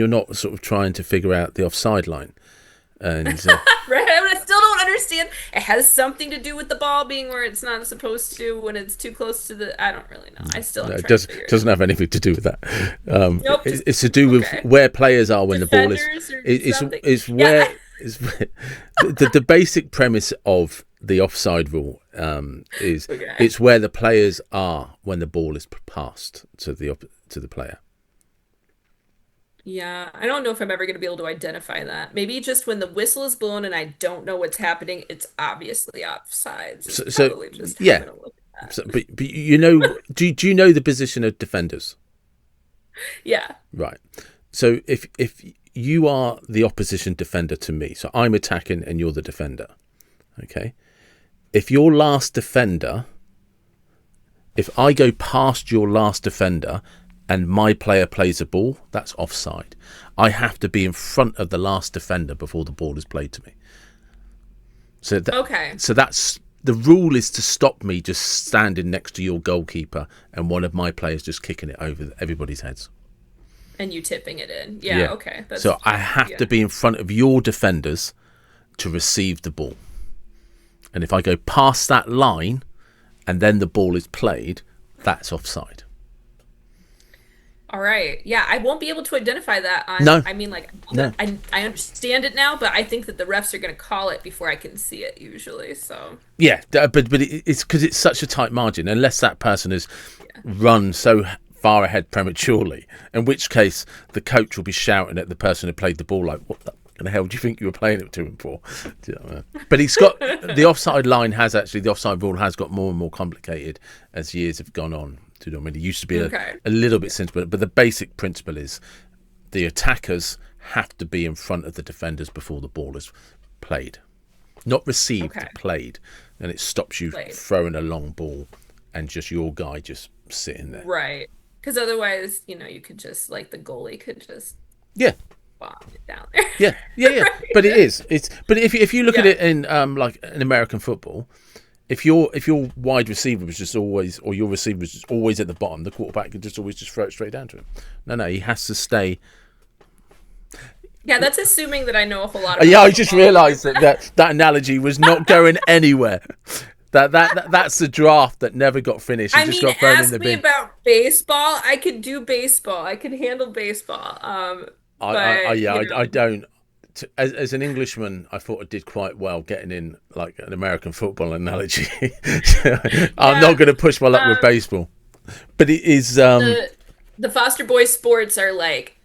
not sort of trying to figure out the offside line, and Right? I still don't understand. It has something to do with the ball being where it's not supposed to when it's too close to the. I don't really know. I still no, am it trying to figure it doesn't out. have anything to do with that. Nope. It's to do with Okay. where players are when the ball is. Defenders or something. It's Yeah. where is the basic premise of the offside rule is Okay. it's where the players are when the ball is passed to the player. Yeah, I don't know if I'm ever going to be able to identify that. Maybe just when the whistle is blown and I don't know what's happening, it's obviously offsides. Is So probably just how I'm yeah, going to look at so, that. but do you know the position of defenders? Yeah. Right. So if you are the opposition defender to me, so I'm attacking and you're the defender. Okay. If your last defender, if I go past your last defender and my player plays a ball, that's offside. I have to be in front of the last defender before the ball is played to me. Okay. So that's the rule, is to stop me just standing next to your goalkeeper and one of my players just kicking it over everybody's heads. And you tipping it in. Yeah, Yeah. okay. So I have Yeah. to be in front of your defenders to receive the ball. And if I go past that line and then the ball is played, that's offside. All right. Yeah, I won't be able to identify that No, I mean, like, no. I understand it now, but I think that the refs are going to call it before I can see it usually. So, Yeah, but it's because it's such a tight margin, unless that person has yeah. run so far ahead prematurely, in which case the coach will be shouting at the person who played the ball like, what the hell do you think you were playing it to him for? Do you know what I mean? But it's got the offside line has actually, the offside rule has got more and more complicated as years have gone on. Do you know what I mean? It used to be Okay. a little bit simple, but the basic principle is the attackers have to be in front of the defenders before the ball is played. Not received, Okay. played. And it stops you Played. throwing a long ball and just your guy just sitting there. Right. Because otherwise, you could just like the goalie could just Yeah, bomb it down there. yeah, yeah, yeah. But it Right. is. It's but if you look at Yeah. it in like in American football, if your wide receiver was just always, or your receiver was just always at the bottom, the quarterback could just always just throw it straight down to him. No, he has to stay. Yeah, that's assuming that I know a whole lot about Yeah, I just football. realised that analogy was not going anywhere. That's the draft that never got finished. It I just mean, got thrown in ask the me bin. about baseball. I could do baseball. I could handle baseball. But I don't. As an Englishman, I thought I did quite well getting in like an American football analogy. I'm not yeah. going to push my luck with Um, baseball, but it is. the foster boy sports are like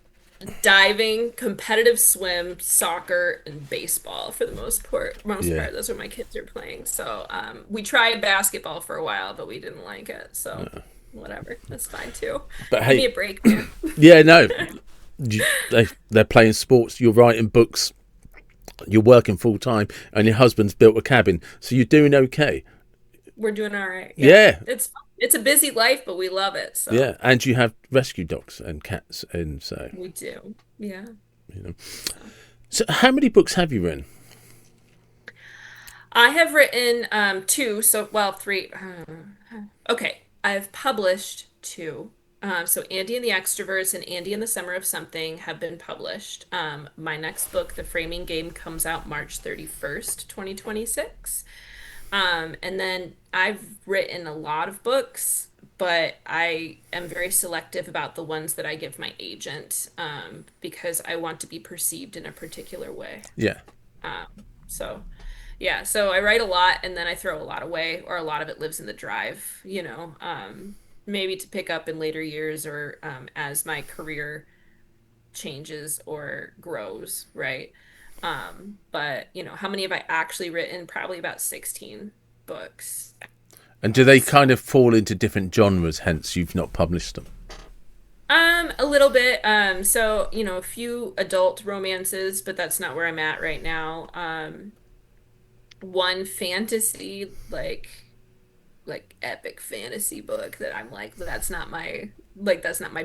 diving, competitive swim, soccer, and baseball for the most part. Most Yeah, part, those are my kids are playing. So we tried basketball for a while, but we didn't like it. So whatever, that's fine too. but Give me hey, a break, man. yeah, no, they're playing sports. You're writing books. You're working full time, and your husband's built a cabin, so you're doing okay. We're doing all right. Yeah, Yeah, it's a busy life, but we love it. So yeah, and you have rescue dogs and cats, and so we do. Yeah. you know. So. So, how many books have you written? I have written two, so well, three. Okay, I've published two. So Andy and the Extroverts and Andy and the Summer of Something have been published. My next book, The Framing Game, comes out March 31st, 2026. And then I've written a lot of books, but I am very selective about the ones that I give my agent, because I want to be perceived in a particular way. Yeah, So, yeah, so I write a lot and then I throw a lot away, or a lot of it lives in the drive, maybe to pick up in later years or as my career changes or grows, right? But, how many have I actually written? Probably about 16 books. and do they kind So, of fall into different genres? Hence, you've not published them. a little bit. So, a few adult romances, but that's not where I'm at right now. One fantasy, like epic fantasy book that I'm like, that's not my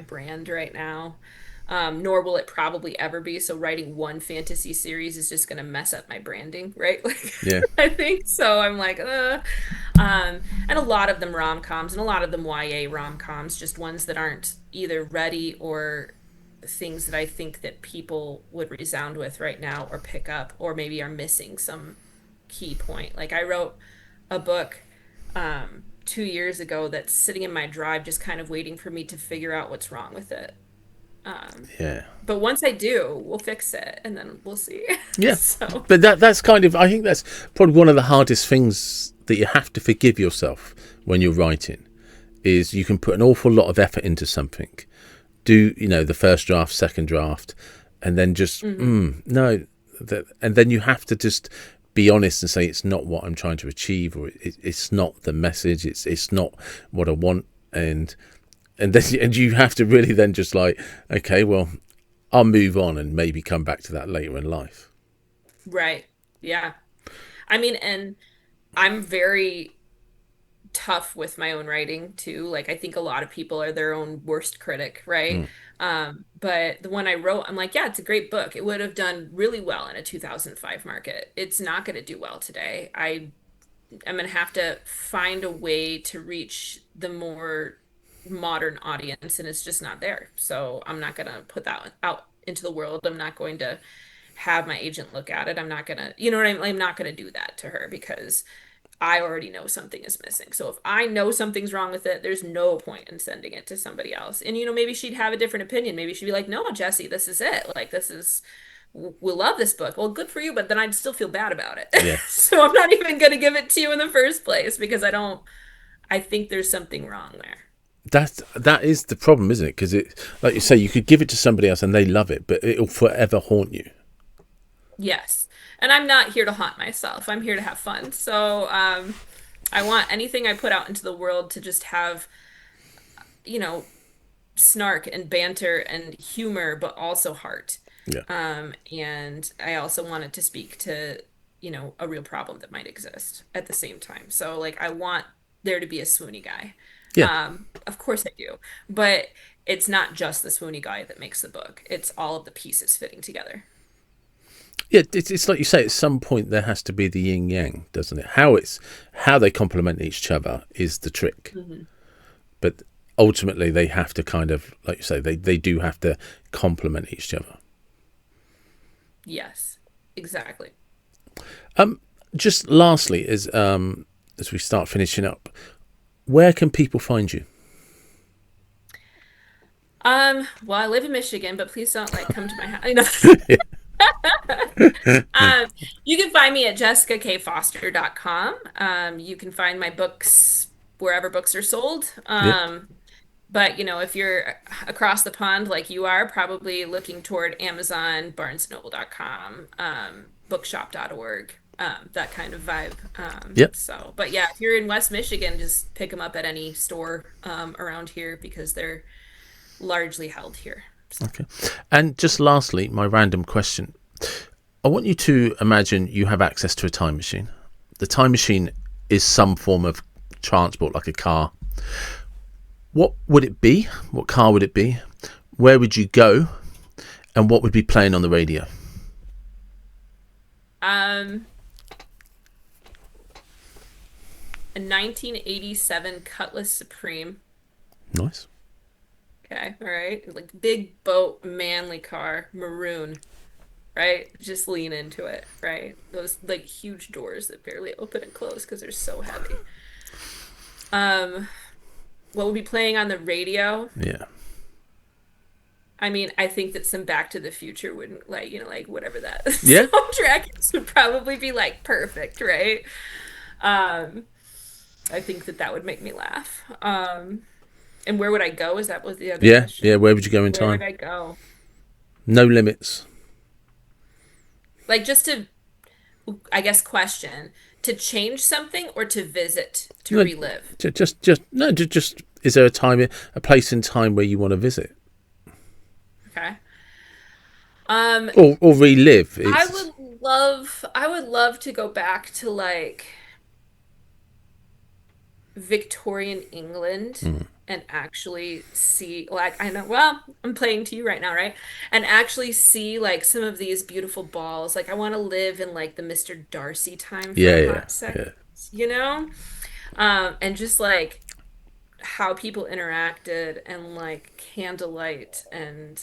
brand right now. Nor will it probably ever be. So writing one fantasy series is just gonna mess up my branding, right? Like Yeah, I think so. I'm like, and a lot of them rom-coms and a lot of them YA rom-coms, just ones that aren't either ready or things that I think that people would resound with right now or pick up or maybe are missing some key point. Like I wrote a book 2 years ago that's sitting in my drive, just kind of waiting for me to figure out what's wrong with it. yeah, But once I do, we'll fix it and then we'll see. yeah. So, But that's kind of, I think that's probably one of the hardest things that you have to forgive yourself when you're writing. Is you can put an awful lot of effort into something, do the first draft, second draft, and then just mhm. no, and then you have to just be honest and say it's not what I'm trying to achieve, or it's not the message, it's not what I want, and then and you have to really then just like, okay, well, I'll move on and maybe come back to that later in life. Right. Yeah. I mean, and I'm very tough with my own writing too. Like I think a lot of people are their own worst critic, right? Mm. But the one I wrote, I'm like, yeah, it's a great book. It would have done really well in a 2005 market. It's not going to do well today. I'm going to have to find a way to reach the more modern audience, and it's just not there. So I'm not going to put that out into the world. I'm not going to have my agent look at it. I'm not going to, you know what I mean? I'm not going to do that to her because I already know something is missing. So if I know something's wrong with it, there's no point in sending it to somebody else. And maybe she'd have a different opinion. Maybe she'd be like, "No, Jesse, this is it. Like we love this book." Well, good for you, but then I'd still feel bad about it. Yeah, So I'm not even going to give it to you in the first place because I think there's something wrong there. that is the problem, isn't it? Because it, like you say, you could give it to somebody else and they love it, but it'll forever haunt you. Yes. And I'm not here to haunt myself. I'm here to have fun. So, I want anything I put out into the world to just have, you know, snark and banter and humor, but also heart. Yeah. And I also wanted to speak to, a real problem that might exist at the same time. So like I want there to be a swoony guy. Yeah. Of course I do. But it's not just the swoony guy that makes the book. It's all of the pieces fitting together. Yeah, it's like you say. At some point, there has to be the yin yang, doesn't it? How they complement each other is the trick. Hmm. But ultimately, they have to kind of, like you say, they do have to complement each other. Yes, exactly. Just lastly, as we start finishing up, where can people find you? Well, I live in Michigan, but please don't like come to my house. Um, you can find me at jessicakfoster.com. You can find my books wherever books are sold. Yeah. But if you're across the pond like you are, probably looking toward Amazon, barnesnoble.com, bookshop.org, that kind of vibe. Yeah. But yeah, if you're in West Michigan, just pick them up at any store around here because they're largely held here. So. Okay. And just lastly, my random question. I want you to imagine you have access to a time machine. The time machine is some form of transport, like a car. What would it be? What car would it be? Where would you go? And what would be playing on the radio? Um, a 1987 Cutlass Supreme. Nice. Okay, all right. Like big boat, manly car, maroon, right? Just lean into it, right? Those like huge doors that barely open and close because they're so heavy. Um, what would be playing on the radio? Yeah. I mean, I think that some Back to the Future wouldn't like whatever that Yeah. soundtrack is would probably be like perfect, right? Um, I think that that would make me laugh. And where would I go? Is that was the other Yeah. Yeah. question? Where would you go in Where would time? I go? No limits. Like just to, I guess, question, to change something or to visit, to No, relive? no, just, is there a place in time where you want to visit Okay. Um, or relive? I It's would love to go back to like Victorian England and actually see, like, I know, well, I'm playing to you right now, right? And actually see like some of these beautiful balls. Like I want to live in like the Mr. Darcy time for yeah, a yeah, hot second, yeah. you know? And just like how people interacted and like candlelight and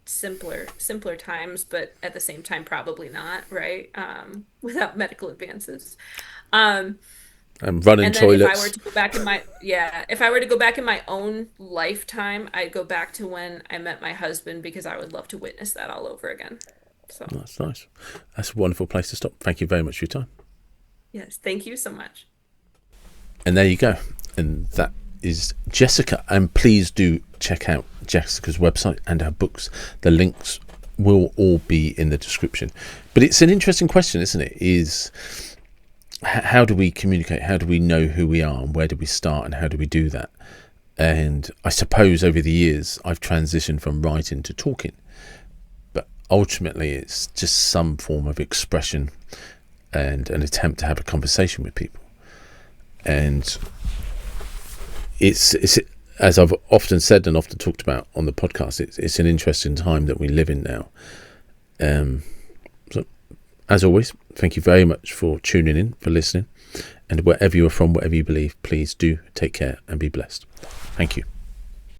simpler times, but at the same time probably not, right? Without medical advances. Um, And running and then if I were toilets. to go back in my, yeah, if I were to go back in my own lifetime, I'd go back to when I met my husband because I would love to witness that all over again. So, That's nice. That's a wonderful place to stop. Thank you very much for your time. yes, thank you so much. And there you go. And that is Jessica. And please do check out Jessica's website and her books. The links will all be in the description. But it's an interesting question, isn't it? How do we communicate? How do we know who we are? And where do we start? And how do we do that? And I suppose over the years, I've transitioned from writing to talking. But ultimately, it's just some form of expression and an attempt to have a conversation with people. And it's as I've often said and often talked about on the podcast, it's an interesting time that we live in now. So as always, thank you very much for tuning in, for listening, and wherever you are from, whatever you believe, please do take care and be blessed. Thank you.